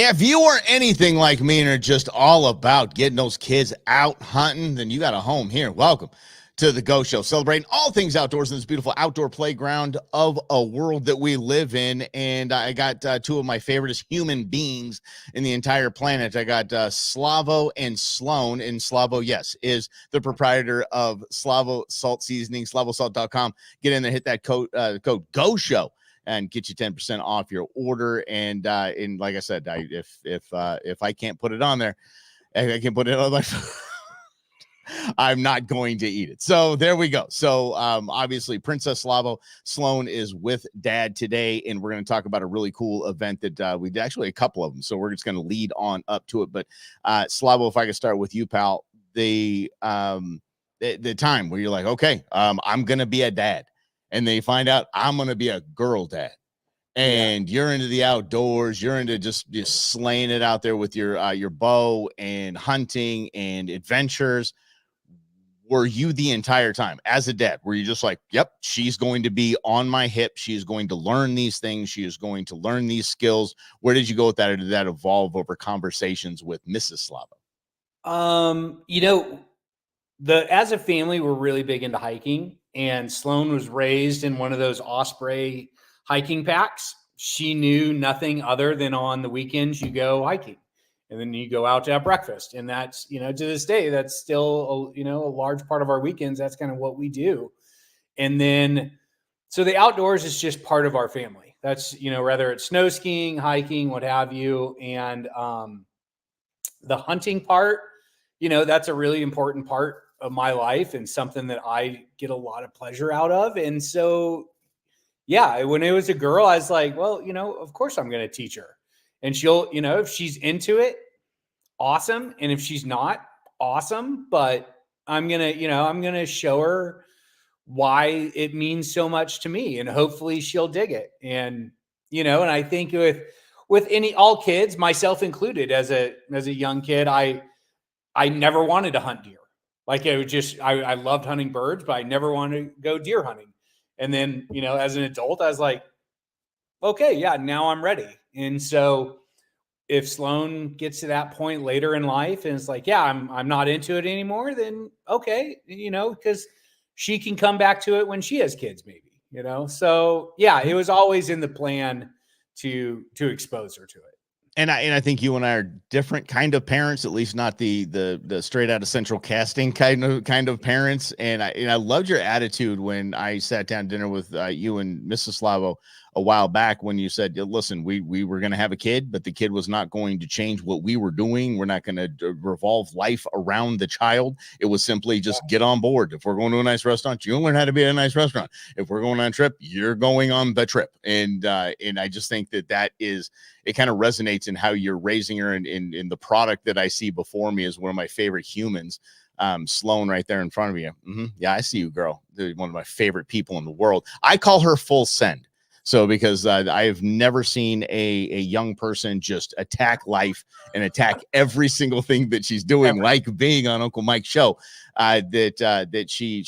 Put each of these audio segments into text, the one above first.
If you are anything like me and are just all about getting those kids out hunting, then you got a home here. Welcome to the Go Show, celebrating all things outdoors in this beautiful outdoor playground of a world that we live in. And I got two of my favorite human beings in the entire planet. I got Slavo and Sloan. And Slavo, yes, is the proprietor of Slavo Salt Seasoning, slavosalt.com. Get in there, hit that code Go Show, and get you 10% off your order. And like I said, if I can't put it on there, I can put it on my I'm not going to eat it. So there we go. So obviously Princess Slavo Sloan is with Dad today, and we're going to talk about a really cool event that we did, actually a couple of them. So we're just going to lead on up to it. But Slavo, if I could start with you, pal, the time where you're like, okay, I'm going to be a dad, and they find out I'm going to be a girl dad. And you're into the outdoors, you're into just slaying it out there with your bow and hunting and adventures. Were you the entire time as a dad? Were you just like, yep, she's going to be on my hip. She's going to learn these things. She is going to learn these skills. Where did you go with that? Or did that evolve over conversations with Mrs. Slavo? As a family, we're really big into hiking, and Sloan was raised in one of those Osprey hiking packs. She knew nothing other than on the weekends you go hiking, and then you go out to have breakfast. And that's, to this day, that's still, a large part of our weekends. That's kind of what we do. And then, so the outdoors is just part of our family. That's, whether it's snow skiing, hiking, what have you. And the hunting part, that's a really important part of my life and something that I get a lot of pleasure out of. And so, yeah, when it was a girl, I was like, well, of course I'm going to teach her. And she'll, if she's into it, awesome. And if she's not, awesome. But I'm going to show her why it means so much to me, and hopefully she'll dig it. And, and I think with all kids, myself included, as a young kid, I never wanted to hunt deer. Like I loved hunting birds, but I never wanted to go deer hunting. And then, as an adult, I was like, okay, yeah, now I'm ready. And so if Sloan gets to that point later in life and it's like, yeah, I'm not into it anymore, then okay, because she can come back to it when she has kids, maybe, So yeah, it was always in the plan to expose her to it. And I think you and I are different kind of parents, at least not the straight out of central casting kind of parents. And I loved your attitude when I sat down to dinner with you and Mrs. Slavo a while back, when you said, listen, we were going to have a kid, but the kid was not going to change what we were doing. We're not going to revolve life around the child. It was simply just get on board. If we're going to a nice restaurant, you'll learn how to be at a nice restaurant. If we're going on a trip, you're going on the trip. And I just think that is, it kind of resonates in how you're raising her. And in the product that I see before me is one of my favorite humans. Sloan right there in front of you. Yeah, I see you, girl. They're one of my favorite people in the world. I call her full send. So because I have never seen a young person just attack life and attack every single thing that she's doing, like being on Uncle Mike's show, that she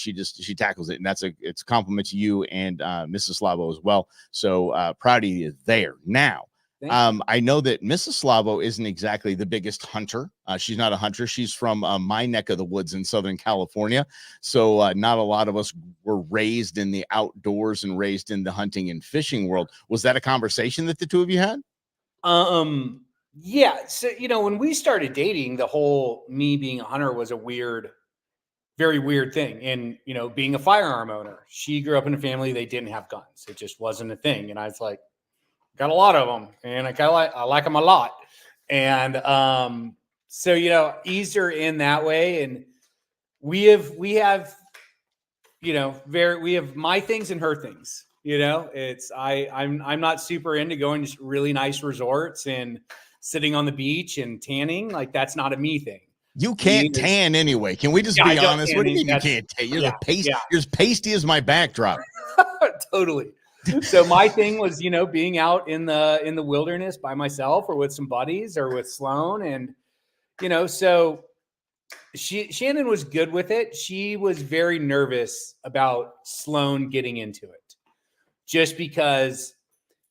tackles it. And it's a compliment to you and Mrs. Slavo as well. So proud of you there. Now, I know that Mrs. Slavo isn't exactly the biggest hunter. She's not a hunter. She's from my neck of the woods in Southern California. So not a lot of us were raised in the outdoors and raised in the hunting and fishing world. Was that a conversation that the two of you had? Yeah. So, when we started dating, the whole me being a hunter was a very weird thing. And, being a firearm owner, she grew up in a family, they didn't have guns. It just wasn't a thing. And I was like, got a lot of them, and I like them a lot. And so eased her in that way. And we have we have my things and her things. I'm not super into going to really nice resorts and sitting on the beach and tanning. Like, that's not a me thing. You can't tan anyway. Can we just be honest? What do you mean you can't tan? You're you're as pasty as my backdrop. Totally. So my thing was, being out in the wilderness by myself or with some buddies or with Sloan. And, so Shannon was good with it. She was very nervous about Sloan getting into it, just because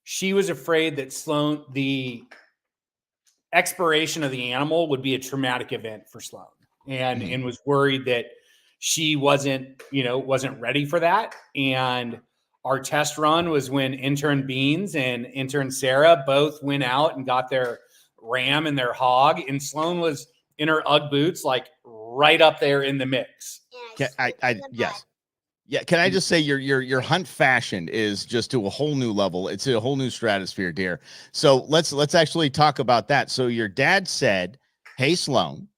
she was afraid that Sloan, the expiration of the animal would be a traumatic event for Sloan, and was worried that she wasn't ready for that. And our test run was when intern Beans and intern Sarah both went out and got their ram and their hog, and Sloan was in her Ugg boots, like right up there in the mix. Yes. Yeah, can I just say your hunt fashion is just to a whole new level. It's a whole new stratosphere, dear. So let's actually talk about that. So your dad said, "Hey Sloan,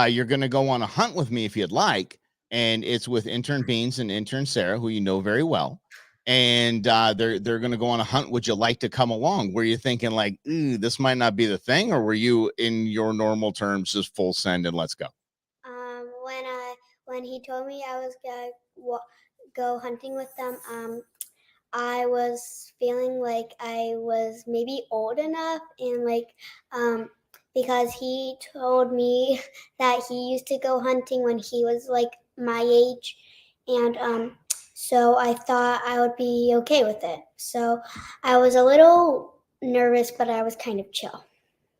you're going to go on a hunt with me if you'd like," and it's with intern Beans and intern Sarah, who you know very well. And they're going to go on a hunt. Would you like to come along? Were you thinking like, "Ooh, this might not be the thing," or were you in your normal terms just full send and let's go? When he told me I was gonna go hunting with them, I was feeling like I was maybe old enough, and because he told me that he used to go hunting when he was like my age, and so I thought I would be okay with it. So I was a little nervous, but I was kind of chill.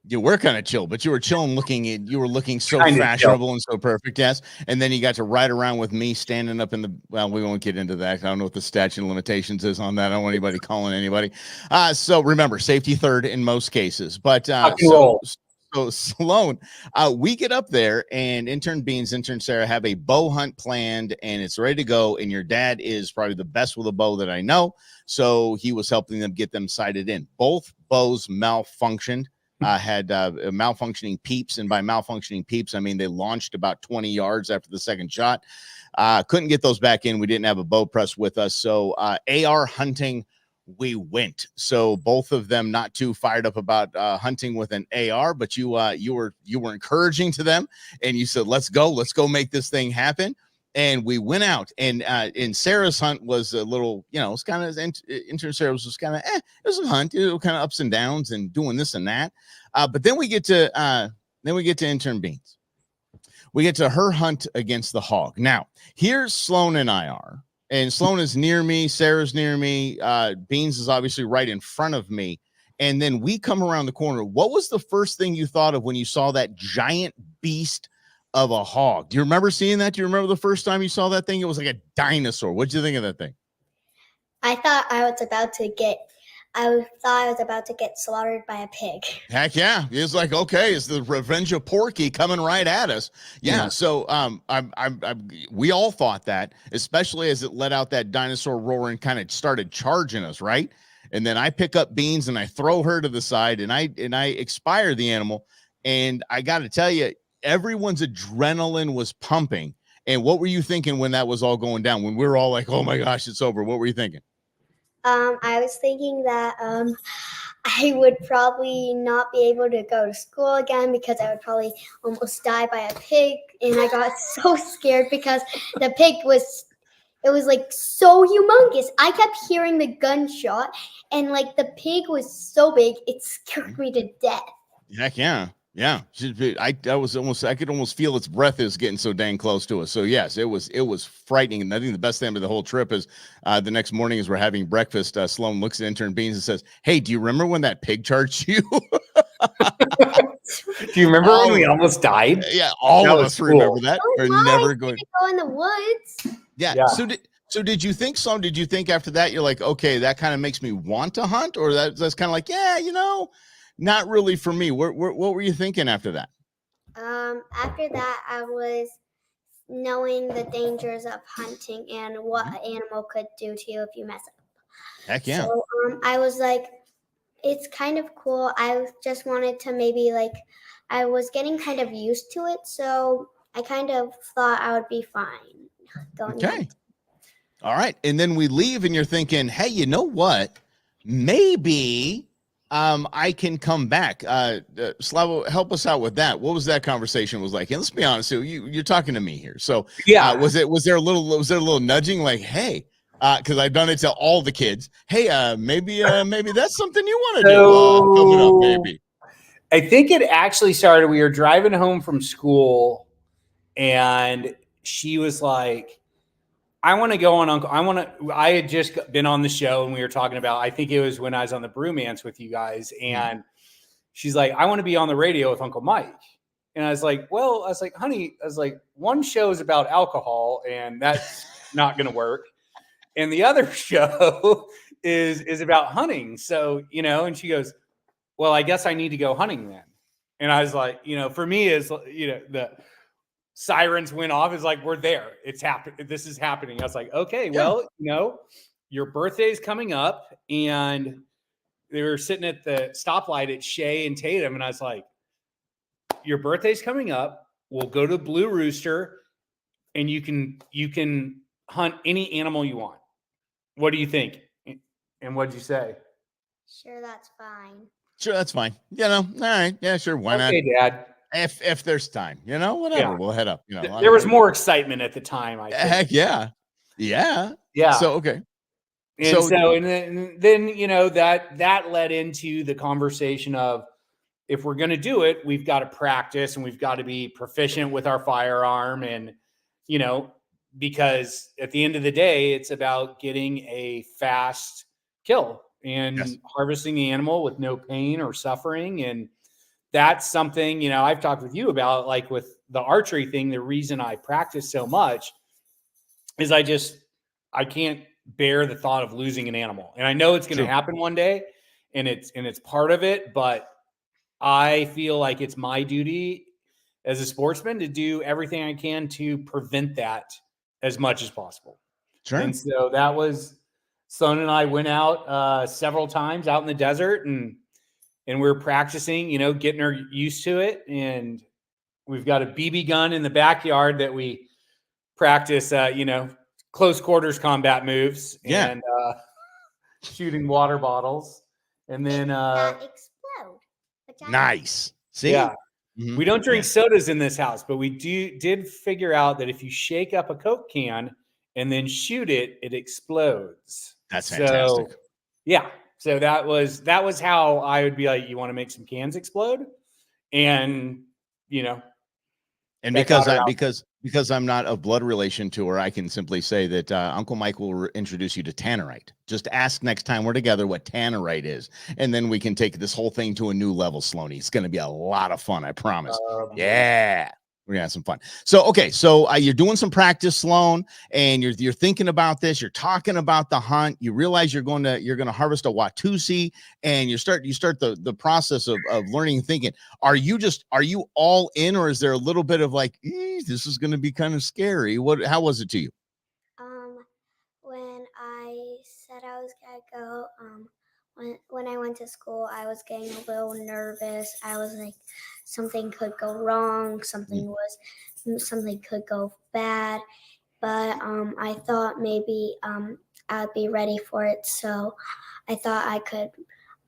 You were kind of chill, but you were chilling you were looking so Kind of fashionable and so perfect. Yes. And then you got to ride around with me standing up well, we won't get into that. I don't know what the statute of limitations is on that. I don't want anybody calling anybody. So remember, safety third in most cases, but, so Sloan, we get up there and intern Beans, intern Sarah have a bow hunt planned and it's ready to go. And your dad is probably the best with a bow that I know. So he was helping them get them sighted in. Both bows malfunctioned. Had malfunctioning peeps, and by malfunctioning peeps, I mean they launched about 20 yards after the second shot. Couldn't get those back in. We didn't have a bow press with us, so AR hunting we went. So both of them not too fired up about hunting with an AR, but you were encouraging to them, and you said, let's go make this thing happen. And we went out, and in Sarah's hunt was a little, it's kind of intern Sarah was just kind of, it was a hunt, kind of ups and downs and doing this and that. But then we get to intern Beans. We get to her hunt against the hog. Now, here's Sloan and I are, and Sloan is near me, Sarah's near me, Beans is obviously right in front of me. And then we come around the corner. What was the first thing you thought of when you saw that giant beast of a hog? Do you remember seeing that? Do you remember the first time you saw that thing? It was like a dinosaur. What'd you think of that thing? I thought I was about to get slaughtered by a pig. Heck yeah. It's like, okay, it's the Revenge of Porky coming right at us. Yeah. So we all thought that, especially as it let out that dinosaur roar and kind of started charging us, right? And then I pick up Beans and I throw her to the side and I expire the animal. And I got to tell you, everyone's adrenaline was pumping. And what were you thinking when that was all going down? When we were all like, oh my gosh, it's over. What were you thinking? I was thinking that I would probably not be able to go to school again because I would probably almost die by a pig. And I got so scared because the pig was like so humongous. I kept hearing the gunshot and like the pig was so big, it scared me to death. Heck yeah. Yeah, I could almost feel its breath is getting so dang close to us. So yes, it was frightening. And I think the best thing about the whole trip is the next morning as we're having breakfast, Sloan looks at intern Beans and says, "Hey, do you remember when that pig charged you?" Do you remember when we almost died? Yeah, all of us remember that. We're never going to go in the woods. Yeah. So did you think, Sloan? Did you think after that you're like, okay, that kind of makes me want to hunt, or that's kind of like, yeah, not really for me. What were you thinking after that? After that, I was knowing the dangers of hunting and what an animal could do to you if you mess up. Heck yeah. So I was like, it's kind of cool. I just wanted to I was getting kind of used to it. So I kind of thought I would be fine going. Okay. All right. And then we leave and you're thinking, hey, you know what? Maybe I can come back. Slavo, help us out with that. What was that conversation was like? And let's be honest, you're talking to me here. So yeah, was there a little nudging like, hey, because I've done it to all the kids. Hey, maybe that's something you want to do coming up, maybe. I think it actually started. We were driving home from school, and she was like, I want to go on Uncle. I had just been on the show and we were talking about, I think it was when I was on the Brewmance with you guys. And she's like, I want to be on the radio with Uncle Mike. And I was like, honey, one show is about alcohol and that's not going to work. And the other show is about hunting. So, and she goes, well, I guess I need to go hunting then. And I was like, for me is, the sirens went off. It's like, we're there. It's happening. This is happening. I was like, okay, well, your birthday is coming up. And they were sitting at the stoplight at Shea and Tatum. And I was like, your birthday's coming up. We'll go to Blue Rooster and you can hunt any animal you want. What do you think? And what'd you say? Sure, that's fine. Sure, that's fine. All right. Yeah, sure. Why not? Okay, Dad. If there's time, whatever, we'll head up. There was more excitement at the time. I think. Heck yeah. Yeah. So, okay. And then that led into the conversation of, if we're going to do it, we've got to practice and we've got to be proficient with our firearm. And, because at the end of the day, it's about getting a fast kill and harvesting the animal with no pain or suffering. And that's something, I've talked with you about, like with the archery thing. The reason I practice so much is I can't bear the thought of losing an animal. And I know it's going to happen one day and it's part of it, but I feel like it's my duty as a sportsman to do everything I can to prevent that as much as possible. Sure. And so that was, Sloan and I went out several times out in the desert and we were practicing, getting her used to it. And we've got a BB gun in the backyard that we practice, close quarters combat moves and shooting water bottles. And then that explode. Nice. See? Yeah. Mm-hmm. We don't drink sodas in this house, but we did figure out that if you shake up a Coke can and then shoot it, it explodes. That's fantastic. So that was how I would be like, you want to make some cans explode? And and because I'm not of blood relation to her, I can simply say that Uncle Mike will introduce you to tannerite. Just ask next time we're together what tannerite is, and then we can take this whole thing to a new level, Sloaney. It's going to be a lot of fun, I promise. Yeah. We're gonna have some fun. So, okay. So you're doing some practice, Sloan, and you're thinking about this. You're talking about the hunt. You realize you're gonna harvest a Watusi, and you start the process of learning and thinking. Are you all in, or is there a little bit of like, this is gonna be kind of scary? How was it to you? When I said I was gonna go, when I went to school, I was getting a little nervous. I was like, something could go wrong. Something could go bad. But I thought maybe I'd be ready for it. So I thought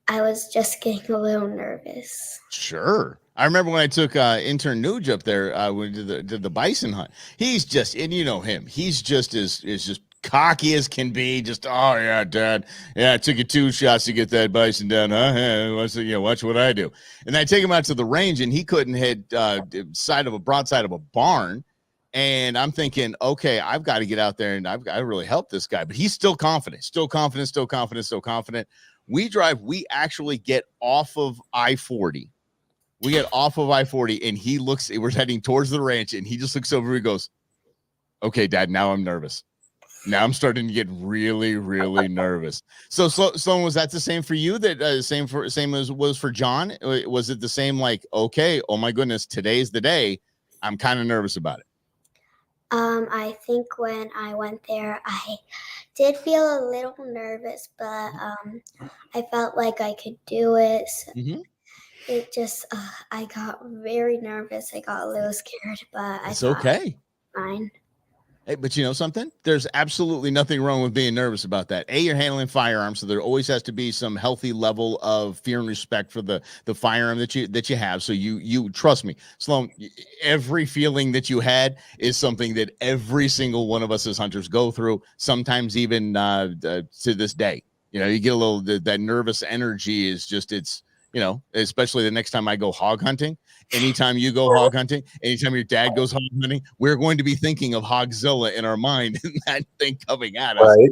I was just getting a little nervous. Sure. I remember when I took intern Nuge up there, we did the bison hunt. He's just, and you know him, he's just is just cocky as can be. Just, oh yeah, Dad. Yeah, it took you 2 shots to get that bison down, huh? Yeah, watch what I do. And I take him out to the range, and he couldn't hit broadside of a barn. And I'm thinking, okay, I've got to get out there and I've got to really help this guy. But he's still confident. We actually get off of I-40. And he looks, we're heading towards the ranch, and he just looks over, he goes, okay, Dad, now I'm nervous. Now I'm starting to get really, really nervous. So, Sloan, was that the same for you? That same as was for John? Was it the same? Like, okay, oh my goodness, today's the day. I'm kind of nervous about it. I think when I went there, I did feel a little nervous, but I felt like I could do it. So it just, I got very nervous. I got a little scared, but it's okay. Fine. Hey, but you know something? There's absolutely nothing wrong with being nervous about that. You're handling firearms, so there always has to be some healthy level of fear and respect for the firearm that you have. So you trust me, Sloan, every feeling that you had is something that every single one of us as hunters go through, sometimes even to this day. You get a little, that nervous energy is just, it's, especially the next time I go hog hunting. Anytime you go hog hunting, anytime your dad goes hog hunting, we're going to be thinking of Hogzilla in our mind and that thing coming at us. Right.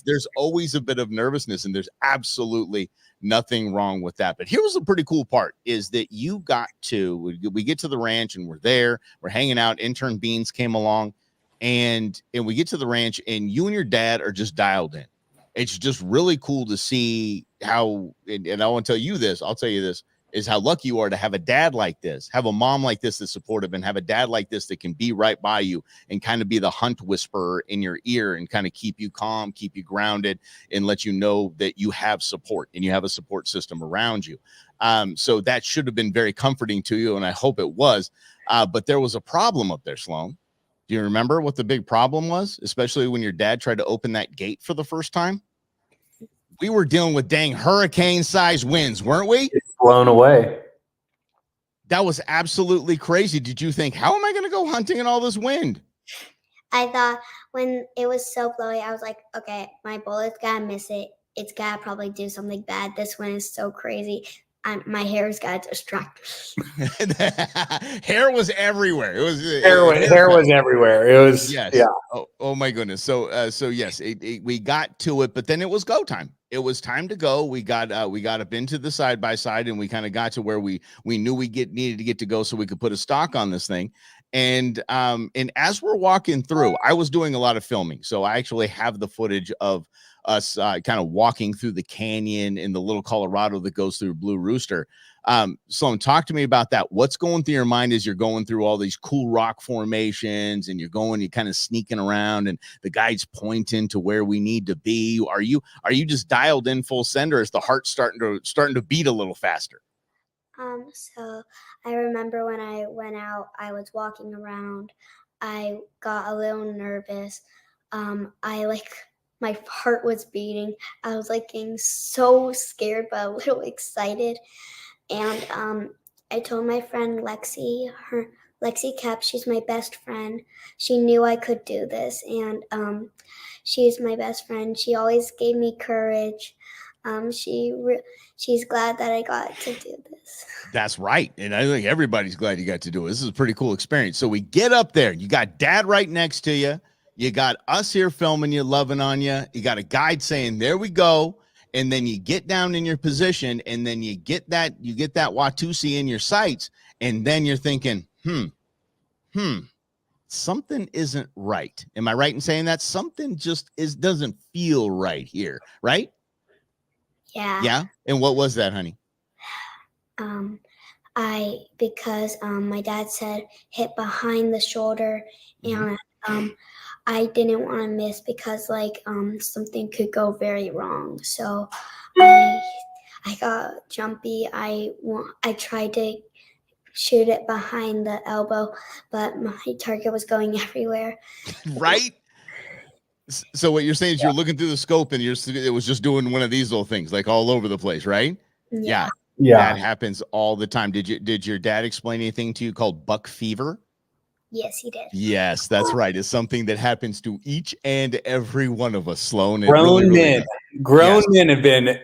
There's always a bit of nervousness, and there's absolutely Nothing wrong with that. But here was the pretty cool part is that you got to, we get to the ranch and we're there, we're hanging out. Intern Beans came along and we get to the ranch and you and your dad are just dialed in. It's just really cool to see how, and I want to tell you this, I'll tell you this, is how lucky you are to have a dad like this, have a mom like this that's supportive, and have a dad like this that can be right by you and kind of be the hunt whisperer in your ear and kind of keep you calm, keep you grounded, and let you know that you have support and you have a support system around you. So that should have been very comforting to you, and I hope it was. But there was a problem up there, Sloan. Do you remember what the big problem was, especially when your dad tried to open that gate for the first time? We were dealing with dang hurricane-sized winds, weren't we? It's blown away. That was absolutely crazy. Did you think, how am I going to go hunting in all this wind? I thought when it was so blowy, I was like, okay, my bullet's gotta miss it. It's gotta probably do something bad. This one is so crazy. My hair's gotta distract me. Hair was everywhere. It was Hair was everywhere. It was, yes. yeah. Oh my goodness. So yes, we got to it, but then it was go time. It was time to go. We got up into the side by side, and we kind of got to where we knew needed to get to go so we could put a stock on this thing. And as we're walking through, I was doing a lot of filming, so I actually have the footage of us kind of walking through the canyon in the little Colorado that goes through Blue Rooster. Sloan, talk to me about that. What's going through your mind as you're going through all these cool rock formations and you're kind of sneaking around and the guide's pointing to where we need to be? Are you just dialed in full send, or is the heart starting to beat a little faster? So I remember when I went out, I was walking around. I got a little nervous. My heart was beating. I was like getting so scared, but a little excited. And I told my friend Lexi Kep, she's my best friend. She knew I could do this, and she's my best friend. She always gave me courage. She's glad that I got to do this. That's right. And I think everybody's glad you got to do it. This is a pretty cool experience. So we get up there. You got dad right next to you. You got us here filming you, loving on you. You got a guide saying, there we go. And then you get down in your position, and then you get that Watusi in your sights. And then you're thinking, something isn't right. Am I right in saying that? Something just doesn't feel right here, right? Yeah. Yeah. And what was that, honey? Because my dad said hit behind the shoulder, and I didn't want to miss because something could go very wrong. So I got jumpy. I tried to shoot it behind the elbow, but my target was going everywhere. Right. So what you're saying is you're looking through the scope and it was just doing one of these little things, like all over the place, right? Yeah. That happens all the time. Did your dad explain anything to you called buck fever? Yes, he did. Yes, that's right. It's something that happens to each and every one of us, Sloan. Grown men have been.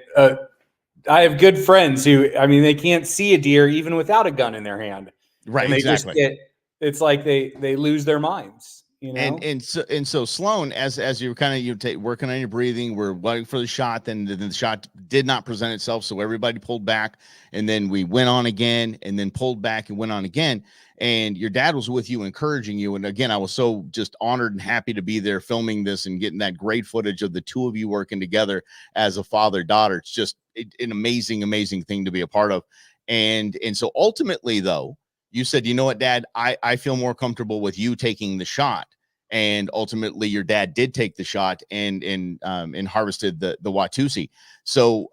I have good friends who, I mean, they can't see a deer even without a gun in their hand. Right. And they exactly. just it's like they lose their minds. You know? And so Sloan, as you were kind of working on your breathing, we're waiting for the shot. Then the shot did not present itself, so everybody pulled back, and then we went on again, and then pulled back and went on again. And your dad was with you, encouraging you. And again, I was so just honored and happy to be there filming this and getting that great footage of the two of you working together as a father-daughter. It's just an amazing, amazing thing to be a part of. And so ultimately, though, you said, you know what, Dad, I feel more comfortable with you taking the shot. And ultimately, your dad did take the shot and harvested the Watusi. So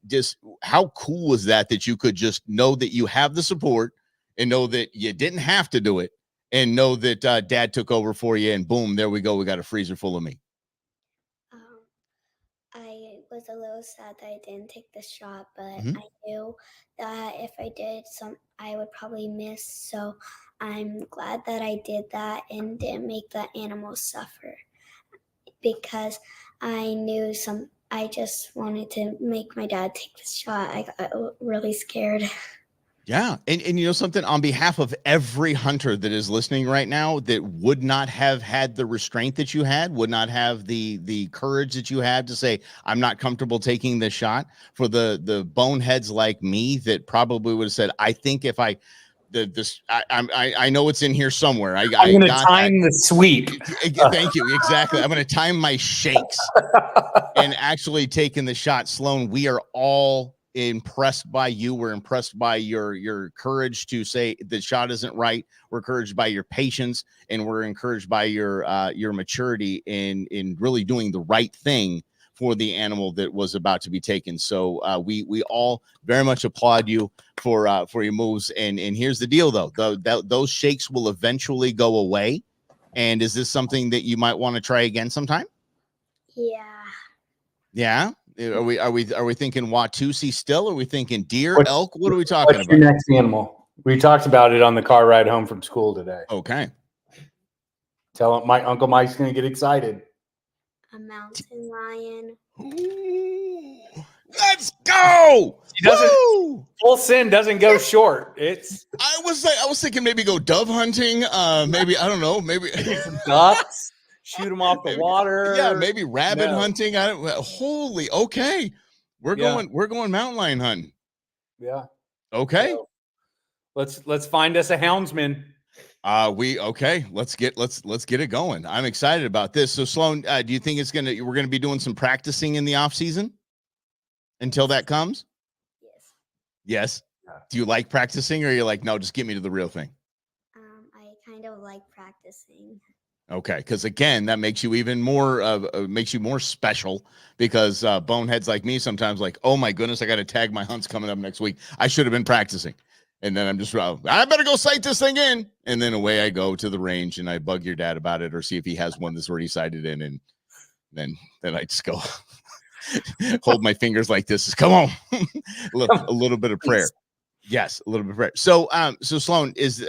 just how cool was that you could just know that you have the support and know that you didn't have to do it, and know that Dad took over for you, and boom, there we go. We got a freezer full of meat. I was a little sad that I didn't take the shot, but I knew that if I did, I would probably miss. So I'm glad that I did that and didn't make the animals suffer, because I knew I just wanted to make my dad take the shot. I got really scared. Yeah. And you know something, on behalf of every hunter that is listening right now that would not have had the restraint that you had, would not have the courage that you had to say, I'm not comfortable taking this shot, for the boneheads like me that probably would have said, I think if I I know it's in here somewhere. I'm going to time the sweep. Thank you. Exactly. I'm going to time my shakes and actually taking the shot. Sloan, we are all impressed by you. We're impressed by your courage to say the shot isn't right. We're encouraged by your patience, and we're encouraged by your maturity in really doing the right thing for the animal that was about to be taken. So we all very much applaud you for your moves. And here's the deal, though, those shakes will eventually go away. And is this something that you might want to try again sometime? Yeah. Yeah. Are we thinking Watusi still? Are we thinking deer, elk? What are we talking what's about? Your next animal? We talked about it on the car ride home from school today. Okay. Tell him Uncle Mike's going to get excited. A mountain lion. Ooh, let's go. He doesn't. Woo! Full sin doesn't go short. It's. I was thinking maybe go dove hunting. Maybe I don't know. Maybe ducks. Shoot them off the water. Yeah, maybe rabbit hunting. Holy, okay. We're going mountain lion hunting. Yeah. Okay. So let's find us a houndsman. Let's get it going. I'm excited about this. So Sloan, do you think we're gonna be doing some practicing in the off season until that comes? Yes. Yeah. Do you like practicing, or are you like, no, just get me to the real thing? I kind of like practicing. Okay, because again, that makes you even more special, because boneheads like me sometimes like, oh my goodness, I got to tag my hunts coming up next week. I should have been practicing, and then I'm just I better go sight this thing in, and then away I go to the range and I bug your dad about it, or see if he has one that's already sighted in, and then I just go hold my fingers like this. Come on, a little bit of prayer. Yes, a little bit of prayer. So, so Sloan, is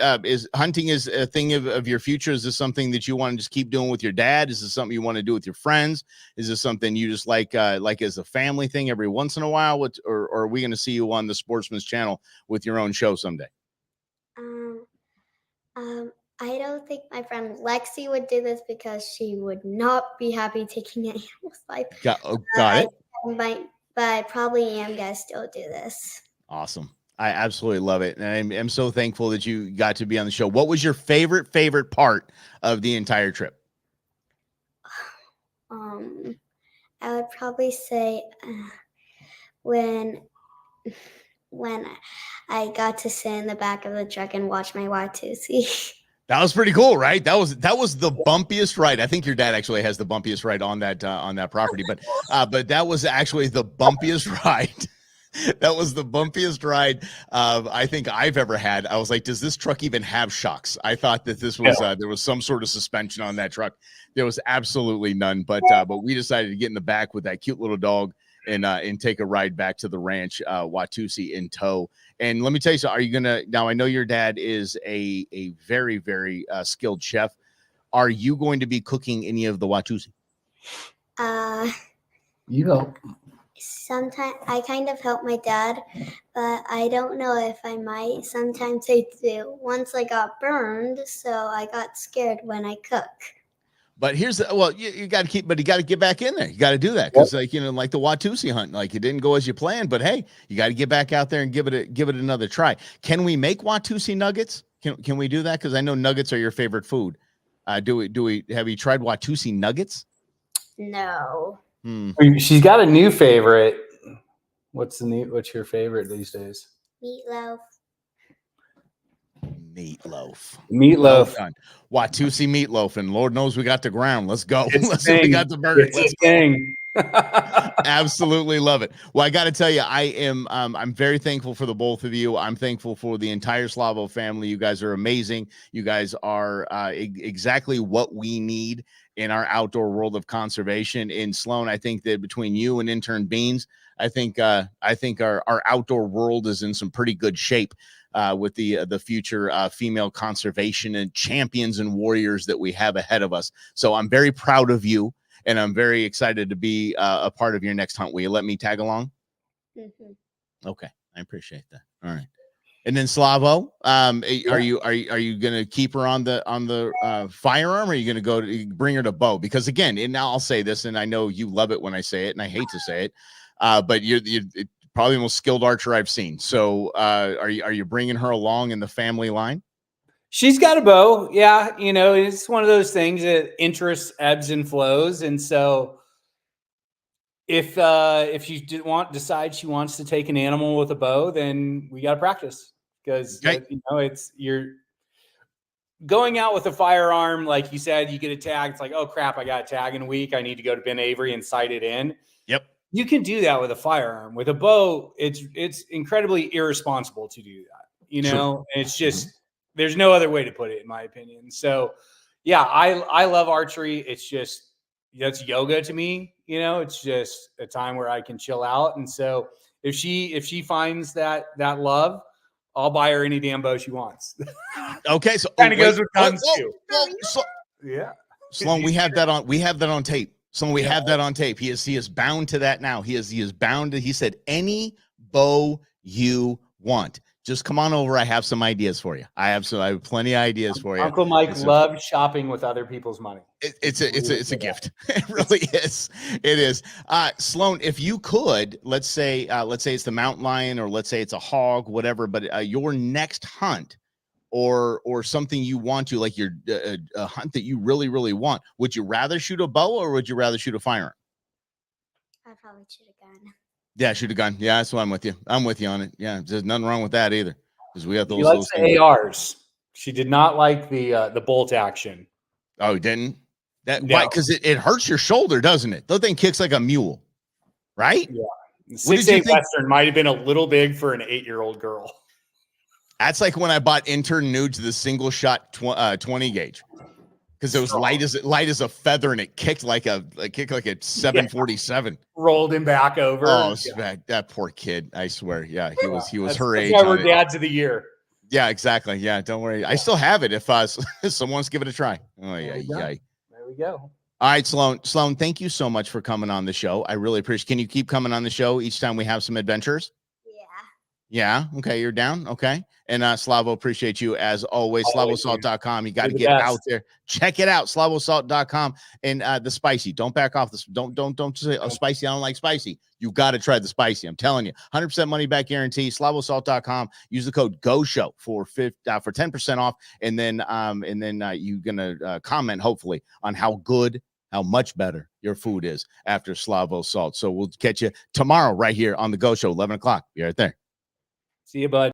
hunting is a thing of your future? Is this something that you want to just keep doing with your dad? Is this something you want to do with your friends? Is this something you just like as a family thing every once in a while? Or are we going to see you on the Sportsman's Channel with your own show someday? I don't think my friend Lexi would do this, because she would not be happy taking an animal's life. Got it. But I probably am going to still do this. Awesome. I absolutely love it. And I'm so thankful that you got to be on the show. What was your favorite part of the entire trip? I would probably say when I got to sit in the back of the truck and watch my Watusi. That was pretty cool, right? That was the bumpiest ride. I think your dad actually has the bumpiest ride on that property, but that was actually the bumpiest ride. That was the bumpiest ride I think I've ever had. I was like, does this truck even have shocks? I thought that this was there was some sort of suspension on that truck. There was absolutely none, but we decided to get in the back with that cute little dog and take a ride back to the ranch, Watusi in tow. And let me tell you, so are you gonna, now I know your dad is a very, very skilled chef. Are you going to be cooking any of the Watusi? You help. Sometimes I kind of help my dad, but I don't know if I might. Sometimes I do. Once I got burned, so I got scared when I cook. But here's you got to get back in there. You got to do that, because like the Watusi hunt, like it didn't go as you planned, but hey, you got to get back out there and give it another try. Can we make Watusi nuggets? Can we do that? Because I know nuggets are your favorite food. Have you tried Watusi nuggets? No. She's got a new favorite. What's your favorite these days? Meatloaf. Well done. Watusi meatloaf, and Lord knows we got the ground. Let's go. We got the burger. Let's go. Absolutely love it. Well, I got to tell you, I'm very thankful for the both of you. I'm thankful for the entire Slavo family. You guys are amazing. You guys are exactly what we need in our outdoor world of conservation. In Sloan, I think that between you and intern Beans, I think our outdoor world is in some pretty good shape with the future female conservation and champions and warriors that we have ahead of us. So I'm very proud of you, and I'm very excited to be a part of your next hunt. Will you let me tag along? Mm-hmm. Okay, I appreciate that. All right. And then Slavo, are you gonna keep her on the firearm, or are you gonna go to bring her to bow? Because again, and now I'll say this, and I know you love it when I say it, and I hate to say it, but you're probably the most skilled archer I've seen. So are you bringing her along in the family line? She's got a bow. Yeah. It's one of those things that interest ebbs and flows. And so if you decide she wants to take an animal with a bow, then we got to practice, because it's you're going out with a firearm. Like you said, you get a tag. It's like, oh crap, I got a tag in a week. I need to go to Ben Avery and sight it in. Yep. You can do that with a firearm. With a bow, it's incredibly irresponsible to do that. Sure. And it's just, there's no other way to put it, in my opinion. So yeah, I love archery. It's just, that's yoga to me. It's just a time where I can chill out. And so if she finds that love, I'll buy her any damn bow she wants. Okay, so kind of goes with guns too. Yeah, Sloan, we have that on tape. Sloan, we have that on tape. He is bound to that now. He is bound to. He said, any bow you want. Just come on over. I have some ideas for you. I have plenty of ideas for you. Uncle Mike loves shopping with other people's money. It's a gift. It really is. It is. Sloan, if you could, let's say it's the mountain lion, or let's say it's a hog, whatever, but your next hunt or something you want to, like your a hunt that you really, really want, would you rather shoot a bow or would you rather shoot a firearm? I'd probably shoot a gun. Yeah, shoot a gun. Yeah, that's what I'm with you. I'm with you on it. Yeah, there's nothing wrong with that either, because we have those. She likes the ARs. She did not like the bolt action. Oh, you didn't? Why? Because it hurts your shoulder, doesn't it? The thing kicks like a mule, right? Yeah. 6.8 Western might have been a little big for an 8-year-old girl. That's like when I bought intern nudes the single shot 20 gauge, because it was light as a feather, and it kicked like a 747. Yeah. Rolled him back over. Oh, that poor kid! I swear, yeah, he was her age. That's why we're dads of the year. Yeah, exactly. Yeah, don't worry. I still have it if someone wants to give it a try. Oh yeah, yeah. There we go. All right, Sloan. Sloan, thank you so much for coming on the show. I really appreciate. Can you keep coming on the show each time we have some adventures? Yeah. Okay. You're down. Okay. And Slavo, appreciate you as always. SlavoSalt.com. You got to get out there. Check it out. SlavoSalt.com. And the spicy. Don't back off this. Don't say, oh, spicy. I don't like spicy. You got to try the spicy. I'm telling you. 100% money back guarantee. SlavoSalt.com. Use the code GOSHOW for 10% off. And then you're gonna comment hopefully on how much better your food is after Slavo Salt. So we'll catch you tomorrow right here on the Go Show, 11 o'clock. Be right there. See you, bud.